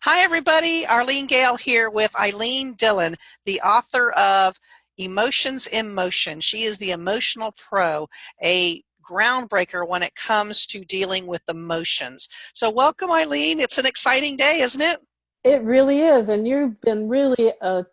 Hi, everybody. Arlene Gale here with Ilene Dillon, the author of Emotions in Motion. She is the emotional pro, a groundbreaker when it comes to dealing with emotions. So welcome, Ilene. It's an exciting day, isn't it? It really is, and you've been really a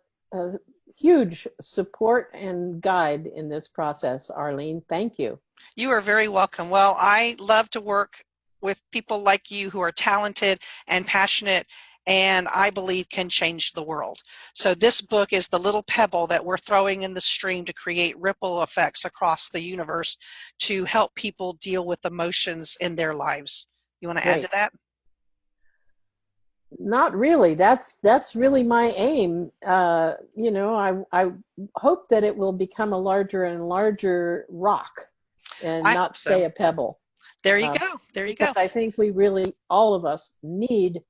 huge support and guide in this process, Arlene. Thank you. You are very welcome. Well, I love to work with people like you who are talented and passionate and I believe can change the world. So this book is the little pebble that we're throwing in the stream to create ripple effects across the universe to help people deal with emotions in their lives. You want to add to Great. that? Not really. That's really my aim. I hope that it will become a larger and larger rock and I hope not so. stay a pebble. There you Uh, go. There you because go. I think we really, all of us, need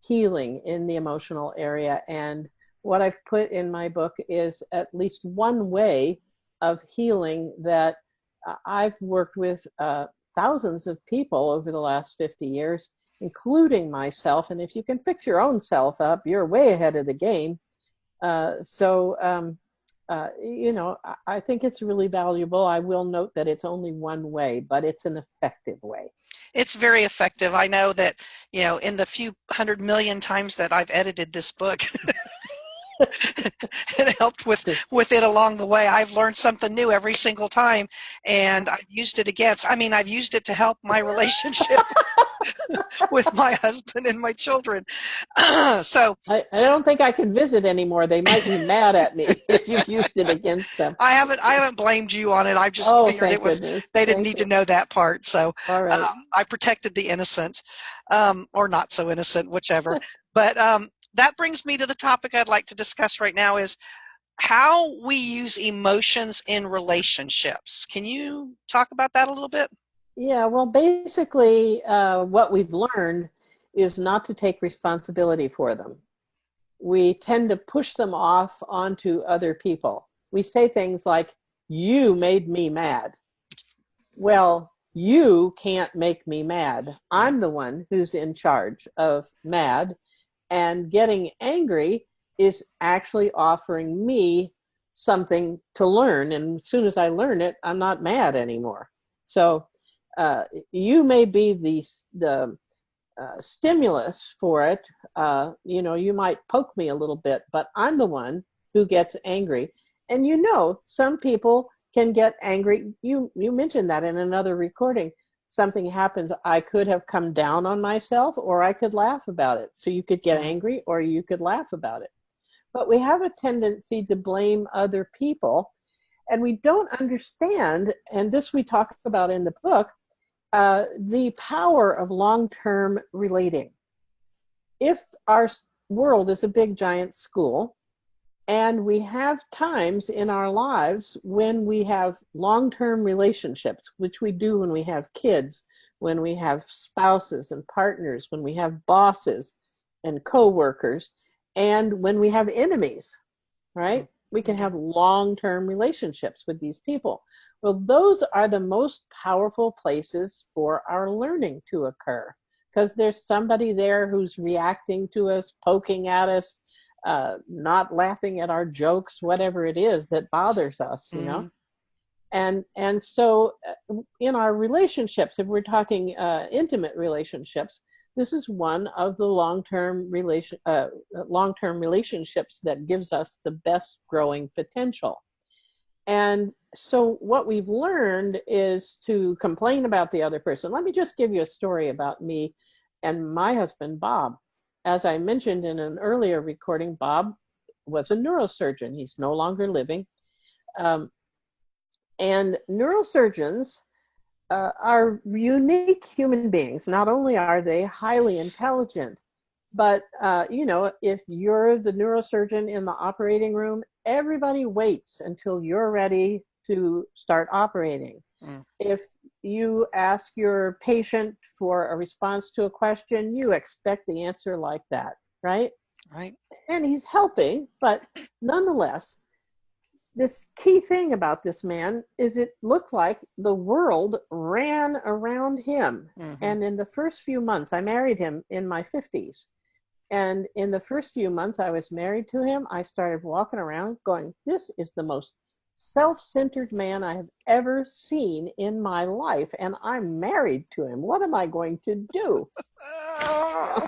healing in the emotional area. And what I've put in my book is at least one way of healing that I've worked with thousands of people over the last 50 years, including myself. And if you can fix your own self up, you're way ahead of the game. I think it's really valuable. I will note that it's only one way, but it's an effective way. It's very effective. I know that, in the few 100 million times that I've edited this book, it helped with it along the way. I've learned something new every single time, and I've used it against. I mean, I've used it to help my relationship with my husband and my children. so, I don't think I can visit anymore. They might be mad at me if you've used it against them. I haven't blamed you on it. I've just Oh, figured it thank was goodness. they didn't Thank need to you. know that part. So All right. I protected the innocent, or not so innocent, whichever. But that brings me to the topic I'd like to discuss right now is how we use emotions in relationships. Can you talk about that a little bit? Yeah, well, basically, what we've learned is not to take responsibility for them. We tend to push them off onto other people. We say things like, "You made me mad." Well, you can't make me mad. Yeah. I'm the one who's in charge of mad, and getting angry is actually offering me something to learn. And as soon as I learn it, I'm not mad anymore. So you may be the stimulus for it. You might poke me a little bit, but I'm the one who gets angry. And some people can get angry. You mentioned that in another recording. Something happens, I could have come down on myself or I could laugh about it. So you could get Mhm. angry or you could laugh about it. But we have a tendency to blame other people, and we don't understand, and this we talk about in the book, the power of long-term relating. If our world is a big giant school, and we have times in our lives when we have long-term relationships, which we do when we have kids, when we have spouses and partners, when we have bosses and coworkers, and when we have enemies, right? We can Yeah. have long-term relationships with these people. Well, those are the most powerful places for our learning to occur because there's somebody there who's reacting to us, poking at us, not laughing at our jokes, whatever it is that bothers us. Mhm. And so in our relationships, if we're talking intimate relationships, this is one of the long-term relationships that gives us the best growing potential. And so what we've learned is to complain about the other person. Let me just give you a story about me and my husband, Bob. As I mentioned in an earlier recording, Bob was a neurosurgeon. He's no longer living. Um, and neurosurgeons are unique human beings. Not only are they highly intelligent, but if you're the neurosurgeon in the operating room, everybody waits until you're ready to start operating. Mm. If you ask your patient for a response to a question, you expect the answer like that, right? Right. And he's helping, but nonetheless, this key thing about this man is it looked like the world ran around him. Mhm. And in the first few months, I married him in my 50s. And in the first few months I was married to him, I started walking around going, this is the most self-centered man I have ever seen in my life. And I'm married to him. What am I going to do? You know, Oh.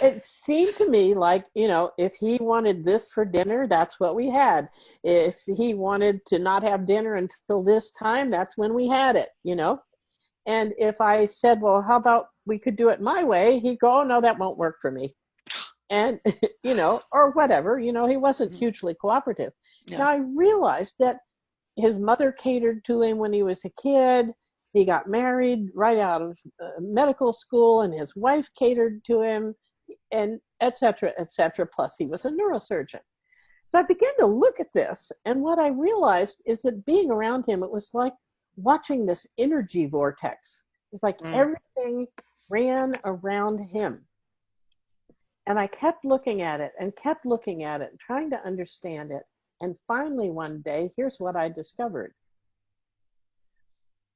it seemed to me like, if he wanted this for dinner, that's what we had. If he wanted to not have dinner until this time, that's when we had it. And if I said, well, how about we could do it my way? He'd go, oh, no, that won't work for me. And, or whatever, he wasn't hugely cooperative. Yeah. Now I realized that his mother catered to him when he was a kid. He got married right out of medical school, and his wife catered to him, and et cetera, et cetera. Plus, he was a neurosurgeon. So I began to look at this, and what I realized is that being around him, it was like watching this energy vortex. It's like Mm. everything ran around him. And I kept looking at it and kept looking at it, trying to understand it. And finally, one day, here's what I discovered.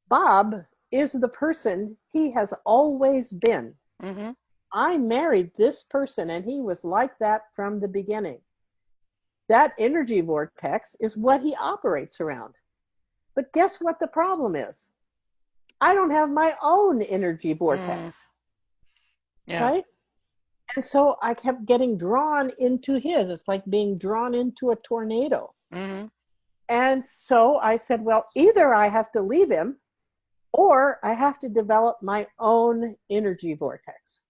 Bob is the person he has always been. Mm-hmm. I married this person, and he was like that from the beginning. That energy vortex is what he operates around. But guess what the problem is? I don't have my own energy Mm. vortex, Yeah. right? And so I kept getting drawn into his. It's like being drawn into a tornado. Mm-hmm. And so I said, well, either I have to leave him or I have to develop my own energy vortex.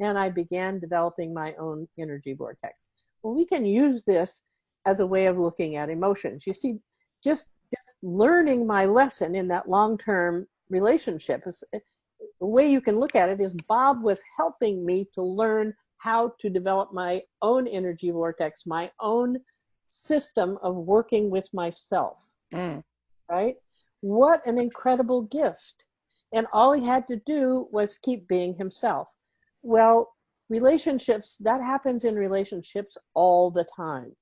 And I began developing my own energy vortex. Well, we can use this as a way of looking at emotions. You see, just learning my lesson in that long-term relationship is the way you can look at it is Bob was helping me to learn how to develop my own energy vortex, my own system of working with myself, Mm. right? What an incredible gift. And all he had to do was keep being himself. Well, relationships, that happens in relationships all the time.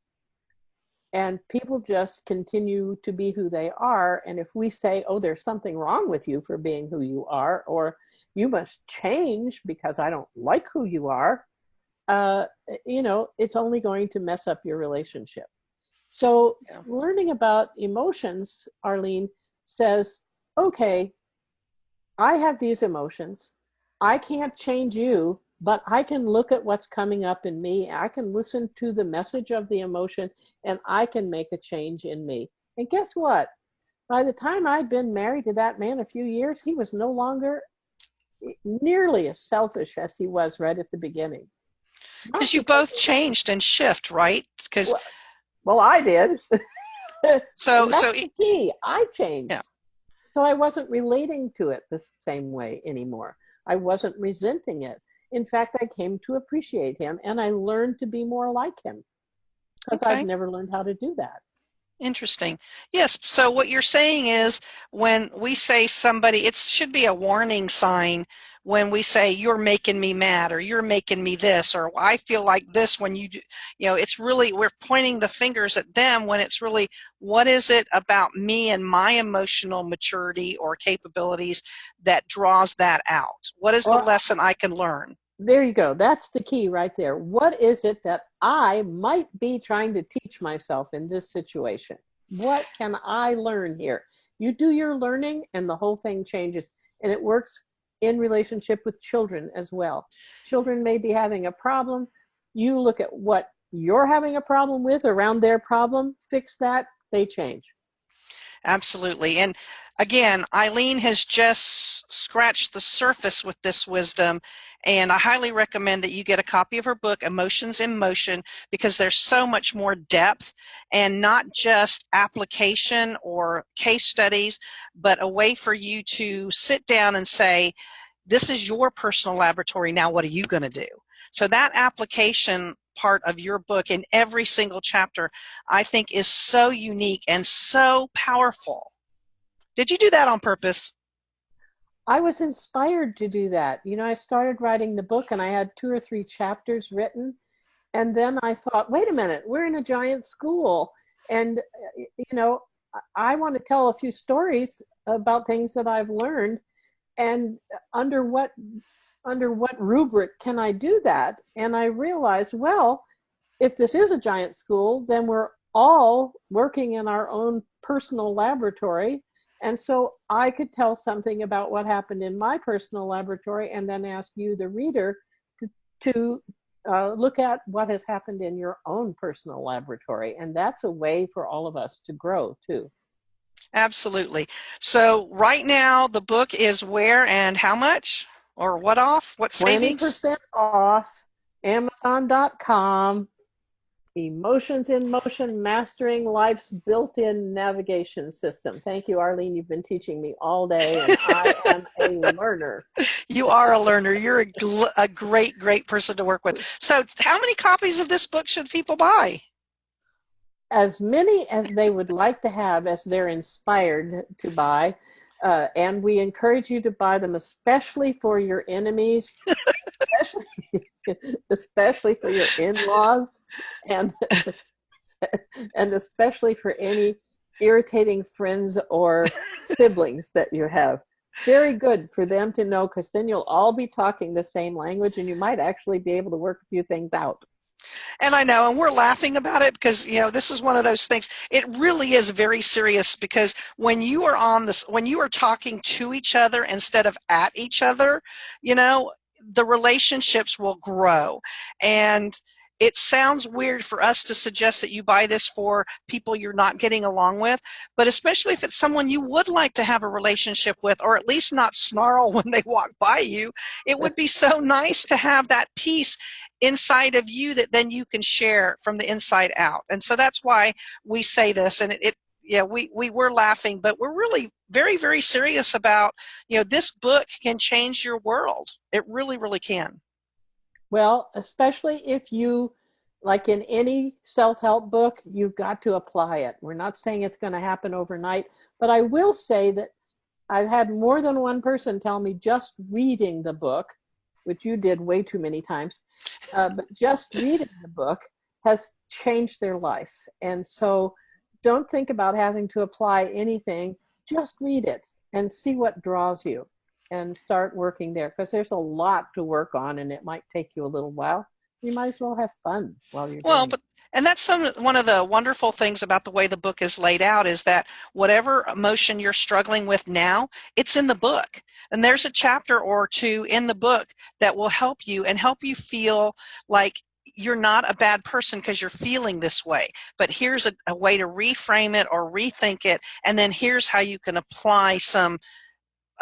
And people just continue to be who they are. And if we say, oh, there's something wrong with you for being who you are, or you must change because I don't like who you are, uh, it's only going to mess up your relationship. So Yeah. learning about emotions, Arlene, says, okay, I have these emotions. I can't change you, but I can look at what's coming up in me. I can listen to the message of the emotion, and I can make a change in me. And guess what? By the time I'd been married to that man a few years, he was no longer nearly as selfish as he was right at the beginning. Not Because you because, both changed and shift, right? Because well, well I did. so And so that's the key. I yeah. changed. So I wasn't relating to it the same way anymore. I wasn't resenting it. In fact, I came to appreciate him, and I learned to be more like him because I'd Okay. never learned how to do that. Interesting. Yes. So what you're saying is when we say somebody, it should be a warning sign when we say you're making me mad or you're making me this or I feel like this when you do, it's really we're pointing the fingers at them when it's really what is it about me and my emotional maturity or capabilities that draws that out? What is the Or lesson I can learn? there you go. That's the key right there. What is it that I might be trying to teach myself in this situation? What can I learn here? You do your learning, and the whole thing changes. And it works in relationship with children as well. Children may be having a problem. You look at what you're having a problem with around their problem, fix that, they change. Absolutely. And again, Ilene has just scratched the surface with this wisdom. And I highly recommend that you get a copy of her book, Emotions in Motion, because there's so much more depth and not just application or case studies, but a way for you to sit down and say, this is your personal laboratory. Now, what are you going to do? So that application part of your book in every single chapter, I think is so unique and so powerful. Did you do that on purpose? I was inspired to do that. I started writing the book and I had 2 or 3 chapters written. And then I thought, wait a minute, we're in a giant school. And, I want to tell a few stories about things that I've learned and under what under what rubric can I do that? And I realized, well, if this is a giant school, then we're all working in our own personal laboratory. And so I could tell something about what happened in my personal laboratory and then ask you, the reader, to look at what has happened in your own personal laboratory. And that's a way for all of us to grow too. Absolutely. So right now the book is where and how much? Or what off? What savings? 20% off, Amazon.com. Emotions in Motion, Mastering Life's Built-in Navigation System. Thank you, Arlene. You've been teaching me all day, and I am a learner. You are a learner. You're a great, great person to work with. So how many copies of this book should people buy? As many as they would like to have, as they're inspired to buy. And we encourage you to buy them, especially for your enemies, especially, especially for your in-laws, and and especially for any irritating friends or siblings that you have. Very good for them to know, because then you'll all be talking the same language and you might actually be able to work a few things out. And I know, and we're laughing about it because, you know, this is one of those things. It really is very serious, because when you are on this, when you are talking to each other instead of at each other, you know, the relationships will grow. And it sounds weird for us to suggest that you buy this for people you're not getting along with, but especially if it's someone you would like to have a relationship with, or at least not snarl when they walk by you, it would be so nice to have that peace inside of you that then you can share from the inside out. And so that's why we say this, and yeah, we were laughing, but we're really very, very serious about, you know, this book can change your world. It really, really can. Well, especially if you, like in any self-help book, you've got to apply it. We're not saying it's going to happen overnight, but I will say that I've had more than one person tell me just reading the book, which you did way too many times, but just reading the book has changed their life. And so don't think about having to apply anything. Just read it and see what draws you and start working there, because there's a lot to work on and it might take you a little while. You might as well have fun while you're Well, doing it. but and that's one of the wonderful things about the way the book is laid out, is that whatever emotion you're struggling with now, it's in the book. And there's a chapter or two in the book that will help you and help you feel like you're not a bad person because you're feeling this way. But here's a way to reframe it or rethink it. And then here's how you can apply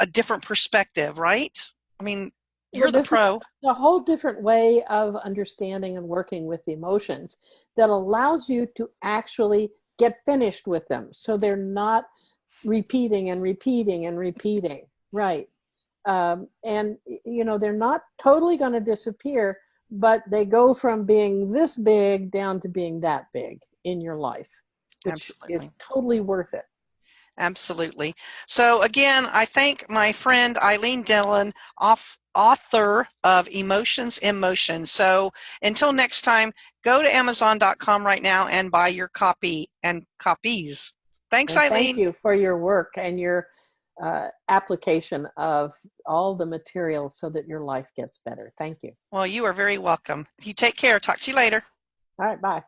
a different perspective, right? I mean, Well, you're the this is pro. a whole different way of understanding and working with the emotions that allows you to actually get finished with them. So they're not repeating and repeating and repeating. Right. And, you know, they're not totally going to disappear, but they go from being this big down to being that big in your life, which is Absolutely. totally worth it. Absolutely. So again, I thank my friend Ilene Dillon, author of Emotions in Motion. So until next time, go to Amazon.com right now and buy your copy and copies. Thanks, And thank Ilene. you for your work and your application of all the materials so that your life gets better. Thank you. Well, you are very welcome. You take care. Talk to you later. All right, bye.